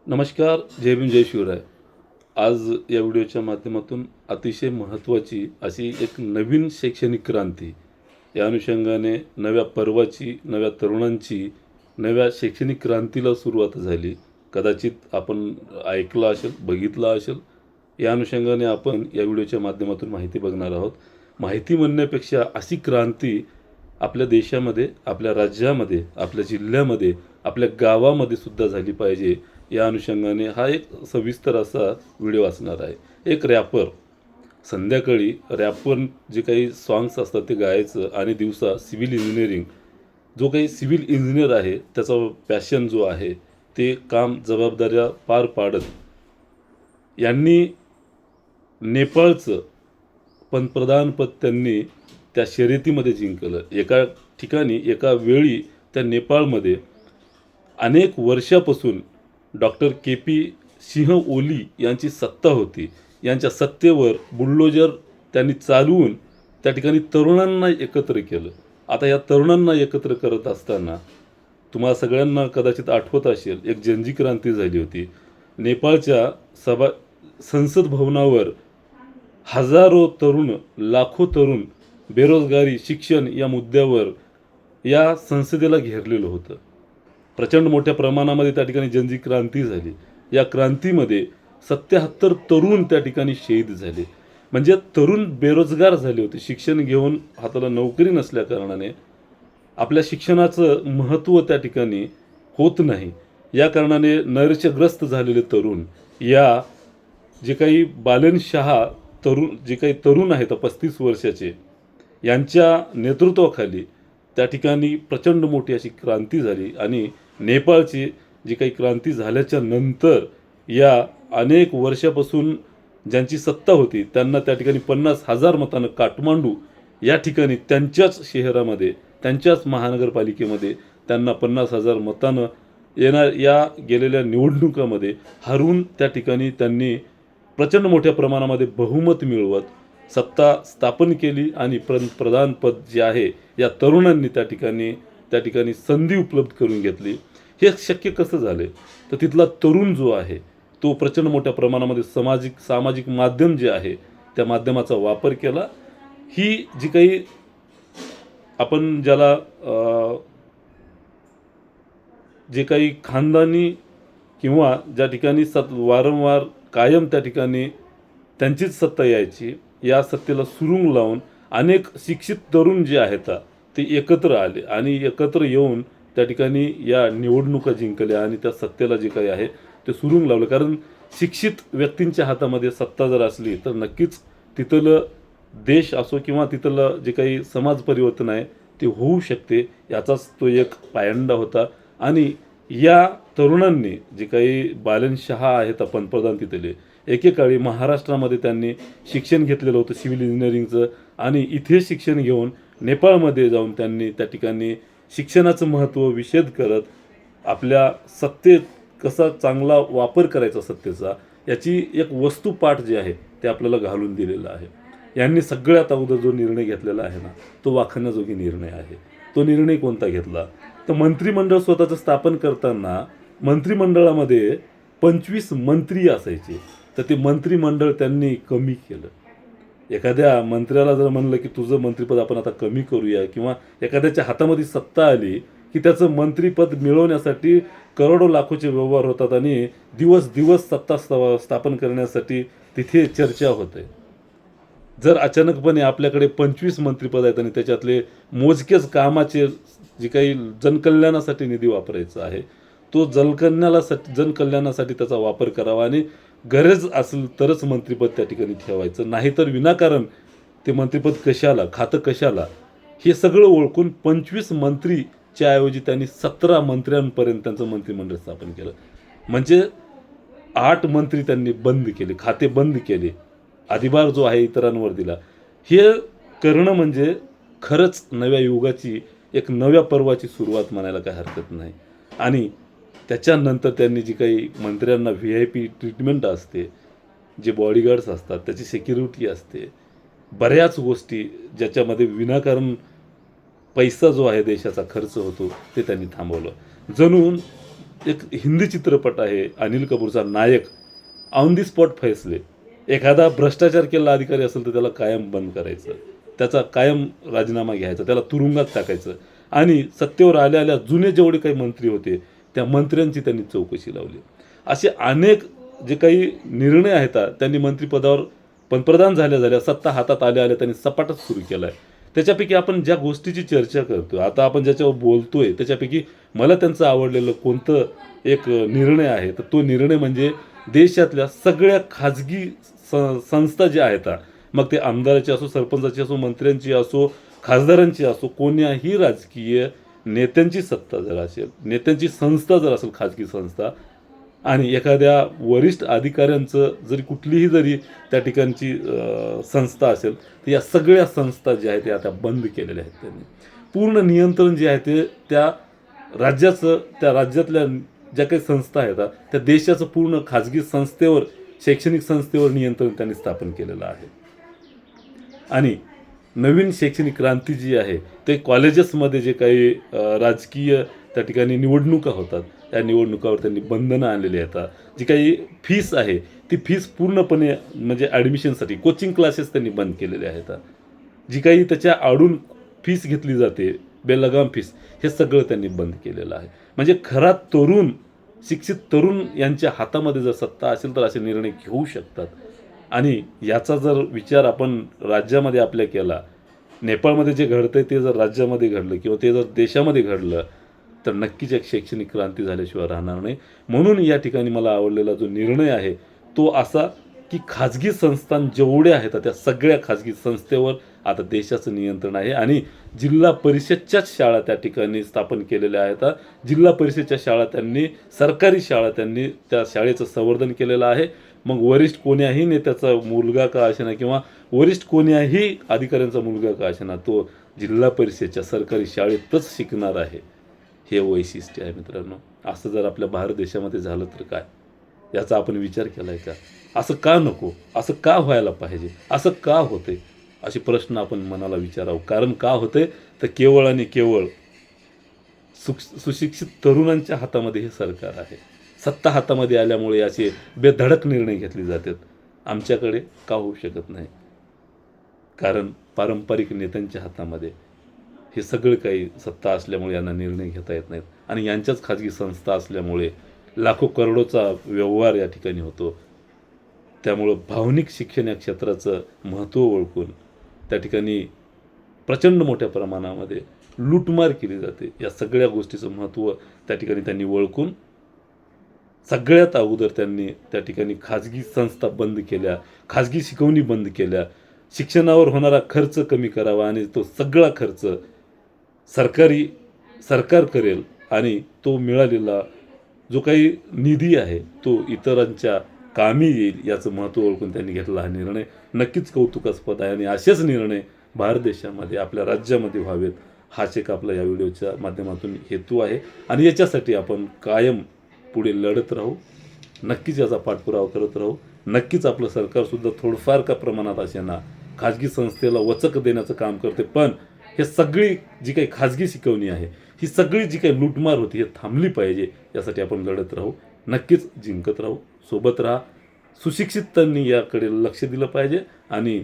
नमस्कार. जय भीम जय शिवराय. आज या व्हिडिओच्या माध्यमातून अतिशय महत्त्वाची अशी एक नवीन शैक्षणिक क्रांती या अनुषंगाने नव्या पर्वाची, नव्या तरुणांची, नव्या शैक्षणिक क्रांतीला सुरुवात झाली. कदाचित आपण ऐकलं असेल, बघितलं असेल. या अनुषंगाने आपण या व्हिडिओच्या माध्यमातून माहिती बघणार आहोत. माहिती म्हणण्यापेक्षा अशी क्रांती आपल्या देशामध्ये, आपल्या राज्यामध्ये, आपल्या जिल्ह्यामध्ये, आपल्या गावामध्ये सुद्धा झाली पाहिजे. या अनुषंगाने हा एक सविस्तर असा व्हिडिओ असणार आहे. एक रॅपर संध्याकाळी रॅपर जे काही सॉंग्स असतात ते गायचं आणि दिवसा सिव्हिल इंजिनिअरिंग जो काही सिव्हिल इंजिनियर आहे त्याचा पॅशन जो आहे ते काम जबाबदाऱ्या पार पाडत यांनी नेपाळचं पंतप्रधानपद त्यांनी त्या शर्यतीमध्ये जिंकलं. एका ठिकाणी एका वेळी त्या नेपाळमध्ये अनेक वर्षापासून डॉक्टर के.पी. सिंह ओली यांची सत्ता होती. यांच्या सत्तेवर बुलडोजर त्यांनी चालवून त्या ठिकाणी तरुणांना एकत्र केलं. आता या तरुणांना एकत्र करत असताना तुम्हाला सगळ्यांना कदाचित आठवत असेल एक जनजी क्रांती झाली होती. नेपाळच्या संसद भवनावर हजारो तरुण, लाखो तरुण बेरोजगारी, शिक्षण या मुद्द्यावर या संसदेला घेरलेलं होतं. प्रचंड मोठ्या प्रमाणामध्ये त्या ठिकाणी जनजी क्रांती झाली. या क्रांतीमध्ये 77 तरुण त्या ठिकाणी शहीद झाले. म्हणजे तरुण बेरोजगार झाले होते. शिक्षण घेऊन हाताला नोकरी नसल्या कारणाने आपल्या शिक्षणाचं महत्त्व त्या ठिकाणी होत नाही. या कारणाने नैराश्यग्रस्त झालेले तरुण या जे काही बालनशहा जे काही तरुण आहेत 35 वर्षाचे यांच्या नेतृत्वाखाली त्या ठिकाणी प्रचंड मोठी अशी क्रांती झाली आणि नेपाळची जी काही क्रांती झाल्याच्या नंतर या अनेक वर्षापासून ज्यांची सत्ता होती त्यांना त्या ठिकाणी 50,000 मतानं काठमांडू या ठिकाणी त्यांच्याच शहरामध्ये, त्यांच्याच महानगरपालिकेमध्ये त्यांना 50,000 मतानं या गेलेल्या निवडणुकामध्ये हरवून त्या ठिकाणी त्यांनी प्रचंड मोठ्या प्रमाणामध्ये बहुमत मिळवत सत्ता स्थापन केली आणि प्रधानपद जे आहे या तरुणांनी त्या ठिकाणी संधी उपलब्ध करून घेतली. हे शक्य कसं झाले तर तिथला तरुण जो आहे तो प्रचंड मोठ्या प्रमाणामध्ये सामाजिक माध्यम जे आहे त्या माध्यमाचा वापर केला. ही जी काही आपण ज्याला जे काही खानदानी किंवा ज्या ठिकाणी वारंवार कायम त्या ठिकाणी त्यांचीच सत्ता यायची या सत्तेला सुरुंग लावून अनेक शिक्षित तरुण जे आहेत ते एकत्र आले आणि एकत्र येऊन त्या ठिकाणी या निवडणुका जिंकल्या आणि त्या सत्तेला जे काही आहे ते सुरुंग लावलं. कारण शिक्षित व्यक्तींच्या हातामध्ये सत्ता जर असली तर नक्कीच तिथलं देश असो किंवा तिथलं जे काही समाज परिवर्तन आहे ते होऊ शकते. याचाच तो एक पायंडा होता. आणि या तरुणांनी जे काही बालनशहा आहेत पंतप्रधान तिथले एकेकाळी महाराष्ट्रामध्ये त्यांनी शिक्षण घेतलेलं होतं सिव्हिल इंजिनिअरिंगचं आणि इथे शिक्षण घेऊन नेपाळमध्ये जाऊन त्यांनी त्या ठिकाणी शिक्षणाचं महत्त्व विशद करत आपल्या सत्तेत कसा चांगला वापर करायचा सत्तेचा याची एक वस्तुपाठ जे आहे ते आपल्याला घालून दिलेलं आहे. यांनी सगळ्यात अगोदर जो निर्णय घेतलेला आहे ना तो वाखाणण्याजोगी निर्णय आहे. तो निर्णय कोणता घेतला तर मंत्रिमंडळ स्वतःचं स्थापन करताना मंत्रिमंडळामध्ये 25 मंत्री असायचे तर ते मंत्रिमंडळ त्यांनी कमी केलं. एखाद्या मंत्र्याला जर म्हणलं की तुझं मंत्रिपद आपण आता कमी करूया किंवा एखाद्याच्या हातामध्ये सत्ता आली की त्याचं मंत्रिपद मिळवण्यासाठी करोडो लाखोचे व्यवहार होतात आणि दिवस सत्ता स्थापन करण्यासाठी तिथे चर्चा होते. जर अचानकपणे आपल्याकडे 25 मंत्रिपद आहेत आणि त्याच्यातले मोजकेच कामाचे जे काही जनकल्याणासाठी निधी वापरायचा आहे तो जनकल्याणासाठी त्याचा वापर करावा आणि गरज असेल तरच मंत्रिपद त्या ठिकाणी ठेवायचं. नाहीतर विनाकारण ते मंत्रिपद कशाला, खातं कशाला, हे सगळं ओळखून 25 मंत्रीच्या ऐवजी त्यांनी 17 मंत्र्यांपर्यंत त्यांचं मंत्रिमंडळ स्थापन केलं. म्हणजे 8 मंत्री त्यांनी बंद केले, खाते बंद केले, अधिभार जो आहे इतरांवर दिला. हे करणं म्हणजे खरंच नव्या युगाची एक नव्या पर्वाची सुरुवात म्हणायला काही हरकत नाही. आणि त्याच्यानंतर त्यांनी जी काही मंत्र्यांना VIP ट्रीटमेंट असते, जे बॉडीगार्ड्स असतात, त्याची सिक्युरिटी असते, बऱ्याच गोष्टी ज्याच्यामध्ये विनाकारण पैसा जो आहे देशाचा खर्च होतो ते त्यांनी थांबवलं. जणू एक हिंदी चित्रपट आहे अनिल कपूरचा नायक, ऑन दी स्पॉट फैसले. एखादा भ्रष्टाचार केलेला अधिकारी असेल तर त्याला कायम बंद करायचं, त्याचा कायम राजीनामा घ्यायचा, त्याला तुरुंगात टाकायचं. आणि सत्तेवर आल्या आल्या जुने जेवढे काही मंत्री होते त्या मंत्र्यांची त्यांनी चौकशी लावली. असे अनेक जे काही निर्णय आहेत त्यांनी मंत्रिपदावर पंतप्रधान झाल्या झाल्या सत्ता हातात आल्या आल्या त्यांनी सपाटच सुरू केला आहे. त्याच्यापैकी आपण ज्या गोष्टीची चर्चा करतोय आता, आपण ज्याच्यावर बोलतोय, त्याच्यापैकी मला त्यांचं आवडलेलं कोणतं एक निर्णय आहे तर तो निर्णय म्हणजे देशातल्या सगळ्या खाजगी संस्था ज्या आहेत, मग ते आमदाराची असो, सरपंचाची असो, मंत्र्यांची असो, खासदारांची असो, कोण्याही राजकीय नेत्यांची सत्ता जर असेल, नेत्यांची संस्था जर असेल, खाजगी संस्था, आणि एखाद्या वरिष्ठ अधिकाऱ्यांचं जरी कुठलीही जरी त्या ठिकाणची संस्था असेल तर या सगळ्या संस्था ज्या आहेत त्या आता बंद केलेल्या आहेत. त्यांनी पूर्ण नियंत्रण जे आहे ते त्या राज्याचं, त्या राज्यातल्या ज्या काही संस्था आहेत त्या देशाचं पूर्ण खाजगी संस्थेवर, शैक्षणिक संस्थेवर नियंत्रण त्यांनी स्थापन केलेलं आहे. आणि नवीन शैक्षणिक क्रांती जी आहे ते कॉलेजेसमध्ये जे काही राजकीय त्या ठिकाणी निवडणुका होतात त्या निवडणुकावर त्यांनी बंधनं आणलेली आहेत. जी काही फीस आहे ती फीस पूर्णपणे म्हणजे ॲडमिशनसाठी कोचिंग क्लासेस त्यांनी बंद केलेले आहेत. जी काही त्याच्या आडून फीस घेतली जाते, बेलगाम फीस, हे सगळं त्यांनी बंद केलेलं आहे. म्हणजे खरा तरुण, शिक्षित तरुण यांच्या हातामध्ये जर सत्ता असेल तर असे निर्णय घेऊ शकतात. आणि याचा जर विचार आपण राज्यामध्ये आपल्या केला, नेपाळमध्ये जे घडतंय ते जर राज्यामध्ये घडलं किंवा ते जर देशामध्ये घडलं तर नक्कीच एक शैक्षणिक क्रांती झाल्याशिवाय राहणार नाही. म्हणून या ठिकाणी मला आवडलेला जो निर्णय आहे तो असा की खाजगी संस्था जेवढ्या आहेत त्या सगळ्या खाजगी संस्थेवर आता देशाचं नियंत्रण आहे. आणि जिल्हा परिषदच्याच शाळा त्या ठिकाणी स्थापन केलेल्या आहेत. जिल्हा परिषदच्या शाळा त्यांनी, सरकारी शाळा त्यांनी त्या शाळेचं संवर्धन केलेलं आहे. मग वरिष्ठ कोण्याही नेत्याचा मुलगा का असेना किंवा वरिष्ठ कोण्याही अधिकाऱ्यांचा मुलगा का असेना तो जिल्हा परिषदच्या सरकारी शाळेतच शिकणार आहे. हे वैशिष्ट्य आहे मित्रांनो. असं जर आपल्या भारत देशामध्ये झालं तर काय, याचा आपण विचार केला आहे का? असं का नको, असं का व्हायला पाहिजे, असं का होते, असे प्रश्न आपण मनाला विचारावं. कारण का होते तर केवळ आणि केवळ सुशिक्षित तरुणांच्या हातामध्ये हे सरकार आहे. सत्ता हातामध्ये आल्यामुळे असे बेधडक निर्णय घेतले जातात. आमच्याकडे का होऊ शकत नाही? कारण पारंपरिक नेत्यांच्या हातामध्ये हे सगळं काही सत्ता असल्यामुळे यांना निर्णय घेता येत नाहीत. आणि यांच्याच खाजगी संस्था असल्यामुळे लाखो करोडोचा व्यवहार या ठिकाणी होतो. त्यामुळं भावनिक शिक्षण या क्षेत्राचं महत्त्व ओळखून त्या ठिकाणी प्रचंड मोठ्या प्रमाणामध्ये लूटमार केली जाते. या सगळ्या गोष्टीचं महत्त्व त्या ठिकाणी त्यांनी ओळखून सगळ्यात अगोदर त्यांनी त्या ठिकाणी खाजगी संस्था बंद केल्या, खाजगी शिकवणी बंद केल्या, शिक्षणावर होणारा खर्च कमी करावा आणि तो सगळा खर्च सरकार करेल आणि तो मिळालेला जो काही निधी आहे तो इतरांच्या कामी येईल याचं महत्त्व ओळखून त्यांनी घेतला हा निर्णय नक्कीच कौतुकास्पद आहे. आणि असेच निर्णय भारत देशामध्ये, आपल्या राज्यामध्ये व्हावेत हाच एक आपला या व्हिडिओच्या माध्यमातून हेतू आहे. आणि याच्यासाठी आपण कायम पुढे लढत राहू, नक्कीच याचा पाठपुरावा करत राहू. नक्कीच आपलं सरकारसुद्धा थोडंफार का प्रमाणात असेना खाजगी संस्थेला वचक देण्याचं काम करते. पण हे सगळी जी काही खाजगी शिकवणी आहे, ही सगळी जी काही लूटमार होती हे थांबली पाहिजे, यासाठी आपण लढत राहू. नक्कीच जिंकत राहू. सोबत राहा. सुशिक्षितांनी याकडे लक्ष दिलं पाहिजे. आणि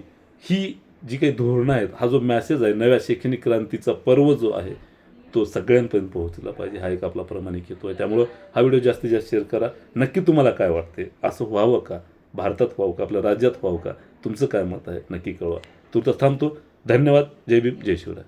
ही जी काही धोरणं आहेत, हा जो मॅसेज आहे नव्या शैक्षणिक क्रांतीचा पर्व जो आहे तो सगळ्यांपर्यंत पोहोचला पाहिजे, हा एक आपला प्रामाणिक हेतू आहे. त्यामुळं हा व्हिडिओ जास्तीत जास्त शेअर करा. नक्की तुम्हाला काय वाटते, असं व्हावं का, भारतात व्हावं का, आपल्या राज्यात व्हावं का, तुमचं काय मत आहे नक्की कळवा. तूर्त थांबतो. धन्यवाद. जय भीम, जय शिवराय.